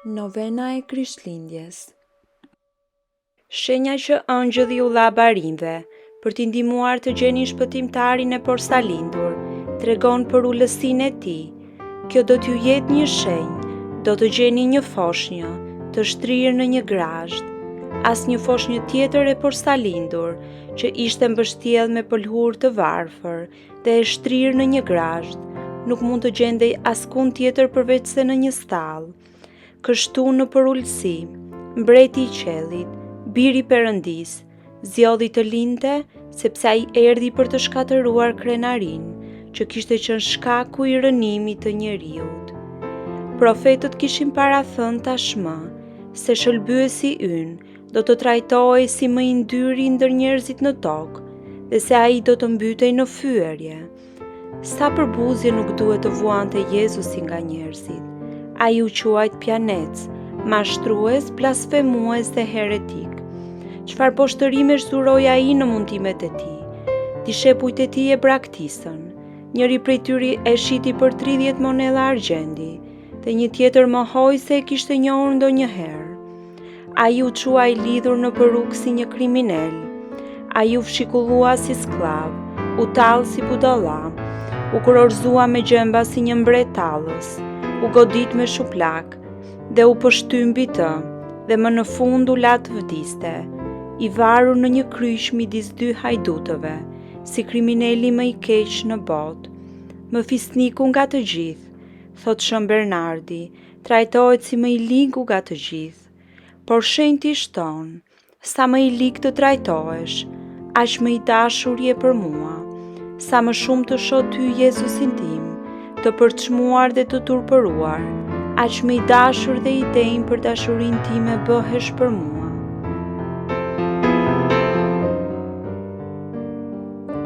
Novena e Krishtlindjes. Shenja që ëngjëlli u dha barinjve për t'i ndihmuar të gjenin shpëtimtarin e porsalindur, tregon për ulësinë e tij. Kjo do t'ju jetë një shenjë, do të gjeni një foshnjë të shtrirë në një grazhd. Asnjë foshnjë tjetër e porsalindur që ishte mbështjellë me pëlhurë të varfër dhe e shtrirë në një grazhd, nuk mund të gjendej askund tjetër përveç se në një stall. Kështu në përulësi, mbreti i qellit, biri Perëndis, zgjodhi të lindte sepse ai erdhi për të shkatëruar krenarinë, që kishte qenë shkaku i rënimit të njeriut. Profetët kishin parathënë tashmë se shëlbyesi ynë do të trajtohej si më i ndyri ndër njerëzit në tokë dhe se ai do të mbytej në fyerje. Sa përbuzje nuk duhet të vuante Jezusi nga njerëzit. Ai u quajt pjanec, mashtrues, blasfemues dhe heretik. Çfarë poshtërimesh zuroi ai në mundimet e tij? Dishepujt e tij e braktisën. Njëri prej tyre e shiti për 30 monedha argjendi, dhe një tjetër mohoi se e kishte njohur ndonjëherë. Ai u qua i lidhur në perukë si një kriminal. Ai u fshikullua si sklav, u tall si budalla, u kurorëzua me gjemba si një mbret tallës, u godit me shuplak dhe u pështy mbi të, dhe më në fund u la të vdiste, i varur në një kryq midis dy hajdutëve, si kriminali më i keq në botë. Më fisniku nga të gjithë, thot Shën Bernardi, trajtohet si më i ligu nga të gjithë. Por shenjti shton, sa më i lig të trajtohesh, aq më i dashur je për mua. Sa më shumë të shoh ty Jezusin tim, të përçmuar dhe të turpëruar, aq më i dashur dhe i denj për dashurinë time bëhesh për mua.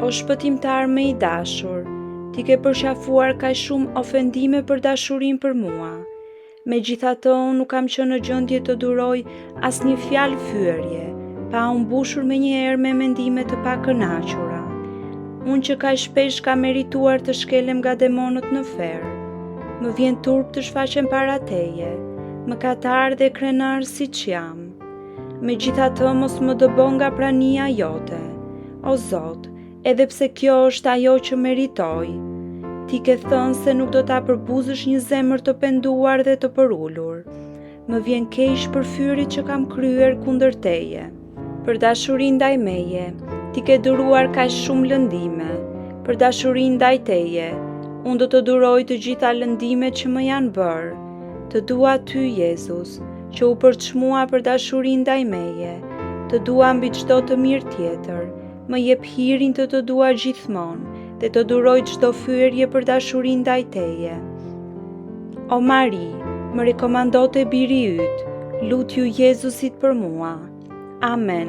O shpëtimtar më i dashur, ti ke përqafuar kaq shumë ofendime për dashurinë për mua. Megjithatë, unë nuk kam qenë në gjendje të duroj asnjë fjalë fyerje, pa u mbushur menjëherë me mendime të pakënaqura. Unë që kaq shpesh kam merituar të shkelem nga demonët në ferë, më vjen turp të shfaqem para teje, mëkatar dhe krenar siç jam. Megjithatë, mos më dëbo nga prania jote, o Zot, edhe pse kjo është ajo që meritoj. Ti ke thënë se nuk do ta përbuzësh një zemër të penduar dhe të përulur. Më vjen keq për fyrit që kam kryer kundër teje. Për dashurinë ndaj meje, ti ke duruar kaq shumë lëndime. Për dashurinë ndaj teje, unë do të duroj të gjitha lëndimet që më janë bërë. Të dua ty, Jezus, që u përçmua për dashurinë ndaj meje. Të dua mbi çdo të mirë tjetër. Më jep hirin të të dua gjithmonë dhe të duroj çdo fyerje për dashurinë ndaj teje. O Mari, më rekomandote biri yt, lutju Jezusit për mua. Amen.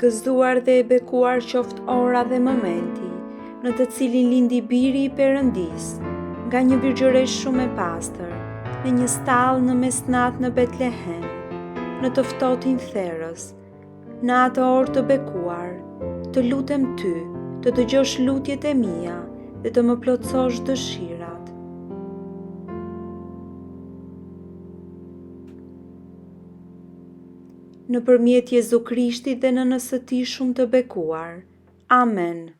Gëzuar dhe e bekuar qoftë ora dhe momenti, në të cilin lindi biri i Perëndis, nga një virgjëresh shumë e pastër, në një stall në mesnat në Betlehem, në të ftohtin therrës. Në atë orë të bekuar, të lutem ty, të dëgjosh lutjet e mia dhe të më plotësosh dëshirat. Nëpërmjet Jezu Krishtit dhe nënës së tij shumë të bekuar. Amen.